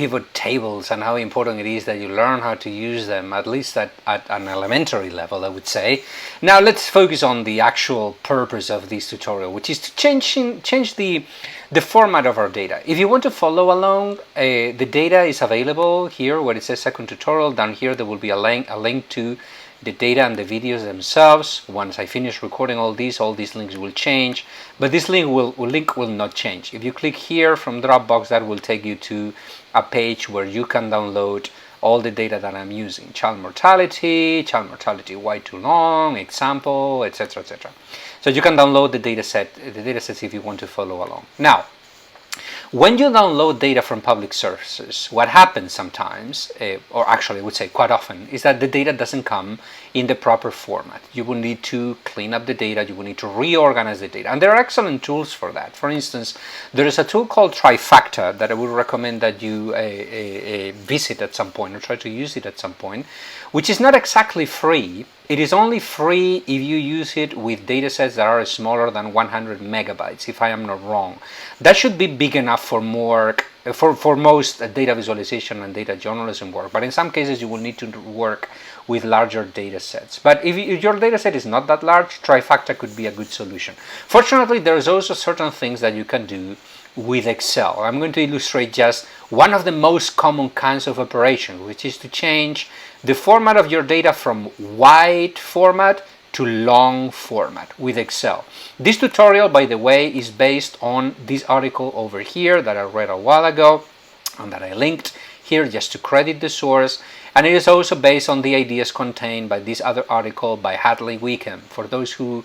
pivot tables and how important it is that you learn how to use them, at least at an elementary level, I would say. Now let's focus on the actual purpose of this tutorial, which is to change the format of our data. If you want to follow along, the data is available here where it says second tutorial. Down here there will be a link to the data and the videos themselves. Once I finish recording all these links will change, but this link will not change. If you click here from Dropbox, that will take you to a page where you can download all the data that I'm using: child mortality, why too long, example, etc., etc. So you can download the datasets if you want to follow along. Now, when you download data from public sources, what happens sometimes, or actually I would say quite often, is that the data doesn't come in the proper format. You will need to clean up the data, you will need to reorganize the data, and there are excellent tools for that. For instance, there is a tool called Trifacta that I would recommend that you visit at some point or try to use it at some point, which is not exactly free. It is only free if you use it with datasets that are smaller than 100 megabytes, if I am not wrong. That should be big enough for most data visualization and data journalism work, but in some cases you will need to work with larger datasets. But if your dataset is not that large, Trifacta could be a good solution. Fortunately, there's also certain things that you can do with Excel. I'm going to illustrate just one of the most common kinds of operation, which is to change the format of your data from wide format to long format with Excel. This tutorial, by the way, is based on this article over here that I read a while ago and that I linked here just to credit the source, and it is also based on the ideas contained by this other article by Hadley Wickham. For those who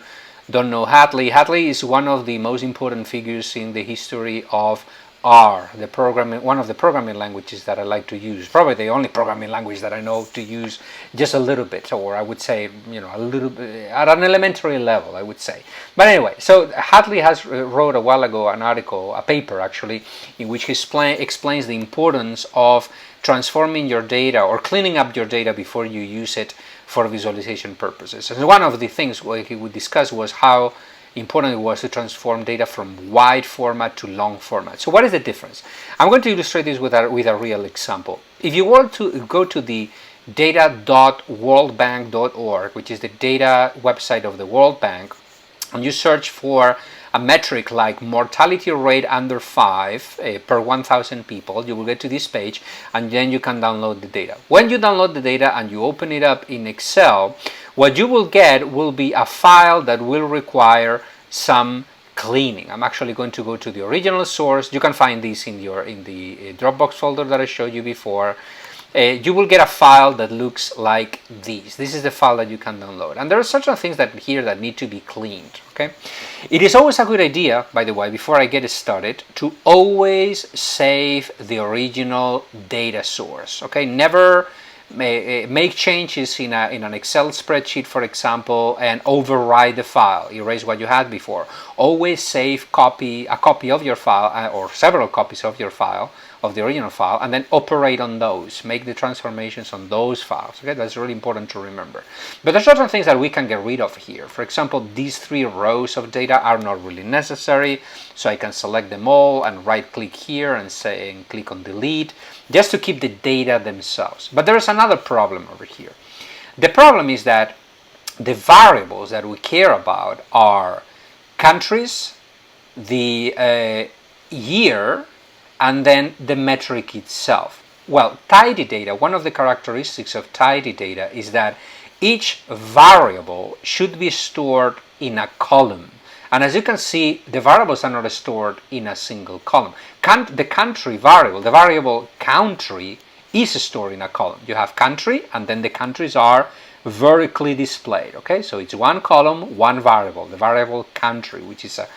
don't know Hadley is one of the most important figures in the history of R, one of the programming languages that I like to use. Probably the only programming language that I know to use just a little bit, or I would say, a little bit at an elementary level, I would say. But anyway, so Hadley has wrote a while ago an article, a paper actually, in which he explains the importance of transforming your data or cleaning up your data before you use it for visualization purposes. And one of the things he would discuss was how important it was to transform data from wide format to long format. So what is the difference? I'm going to illustrate this with a real example. If you want to go to the data.worldbank.org, which is the data website of the World Bank, and you search for a metric like mortality rate under 5 per 1,000 people, you will get to this page, and then you can download the data. When you download the data and you open it up in Excel, what you will get will be a file that will require some cleaning. I'm actually going to go to the original source. You can find this in the Dropbox folder that I showed you before. You will get a file that looks like this. This is the file that you can download. And there are certain things that need to be cleaned. Okay? It is always a good idea, by the way, before I get started, to always save the original data source. Okay? Never make changes in an Excel spreadsheet, for example, and override the file, erase what you had before. Always save a copy of your file or several copies of your file, of the original file, and then operate on those, make the transformations on those files. Okay, that's really important to remember. But there's certain things that we can get rid of here. For example, these 3 rows of data are not really necessary, so I can select them all and right click here and click on delete, just to keep the data themselves. But there is another problem over here. The problem is that the variables that we care about are countries, the year, and then the metric itself. Well, tidy data, one of the characteristics of tidy data is that each variable should be stored in a column. And as you can see, the variables are not stored in a single column. The country variable, the variable country, is stored in a column. You have country, and then the countries are vertically displayed. Okay, so it's one column, one variable, the variable country, which is a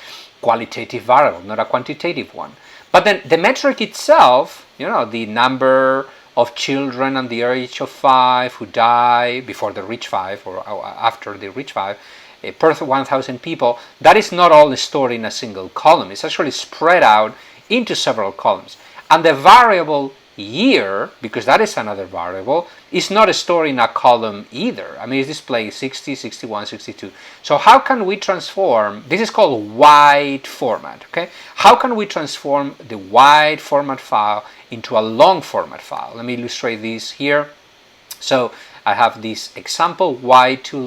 qualitative variable, not a quantitative one. But then the metric itself, the number of children under the age of 5 who die before they reach 5 or after they reach 5, per 1,000 people, that is not all stored in a single column. It's actually spread out into several columns. And the variable year, because that is another variable, is not stored in a column either. I mean, it's displayed 60, 61, 62. So how can we transform, this is called wide format, okay? How can we transform the wide format file into a long format file? Let me illustrate this here. So I have this example,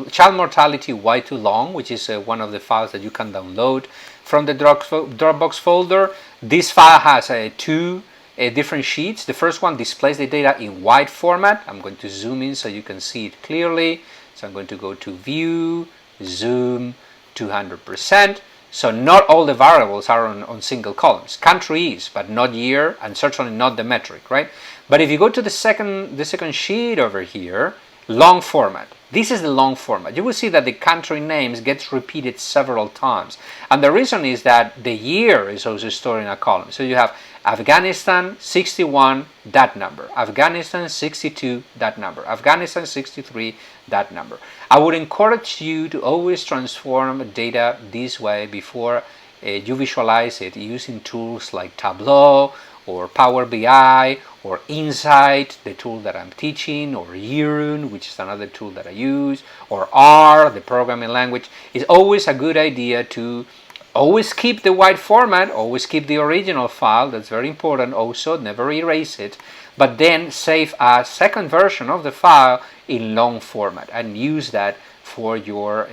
child mortality Y2 long, which is one of the files that you can download from the Dropbox folder. This file has two different sheets. The first one displays the data in wide format. I'm going to zoom in so you can see it clearly. So I'm going to go to View, Zoom, 200%. So not all the variables are on single columns. Country is, but not year, and certainly not the metric, right? But if you go to the second sheet over here, long format. This is the long format. You will see that the country names gets repeated several times. And the reason is that the year is also stored in a column. So you have Afghanistan 61, that number. Afghanistan 62, that number. Afghanistan 63, that number. I would encourage you to always transform data this way before you visualize it using tools like Tableau or Power BI or Insight, the tool that I'm teaching, or Yearn, which is another tool that I use, or R, the programming language. It's always a good idea to always keep the wide format, always keep the original file. That's very important also, never erase it, but then save a second version of the file in long format and use that for your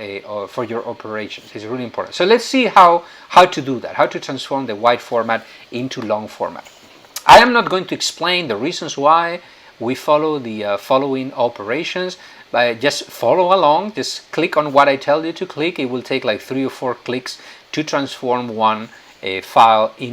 operations. It's really important. So let's see how to do that, how to transform the wide format into long format. I am not going to explain the reasons why we follow the following operations, but just follow along. Just click on what I tell you to click. It will take like 3 or 4 clicks to transform one file into